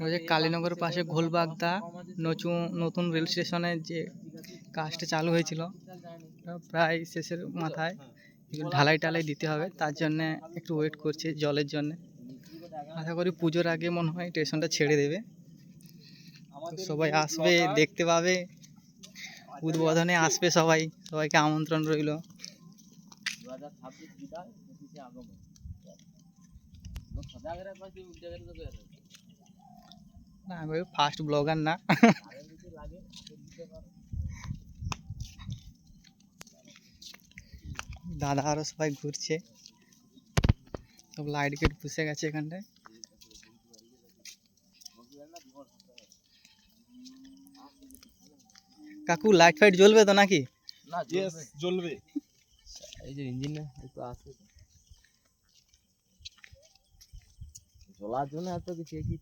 ওই যে কালীনগরের পাশে ঘোলবাগদা নতুন রেল স্টেশনের যে কাজটা চালু হয়েছিল প্রায় শেষের মাথায়, ঢালাই টালাই দিতে হবে, তার জন্য একটু ওয়েট করছি জলের জন্য। আশা করি পুজোর আগে মনে হয় স্টেশনটা ছেড়ে দেবে, তো সবাই আসবে, দেখতে পাবে, উদ্বোধনে আসবে সবাই, সবাইকে আমন্ত্রণ রইল। না আমি ফার্স্ট ব্লগার না। দাদা আরো সবাই ঘুরছে, সব লাইট গেট বসে গেছে এখানটায়। কাকু লাইট ফাইট জ্বলবে তো নাকি? না জ্বলবে। এই যে ইঞ্জিন না একটু আছে জ্বলার জন্য এত কিছু কি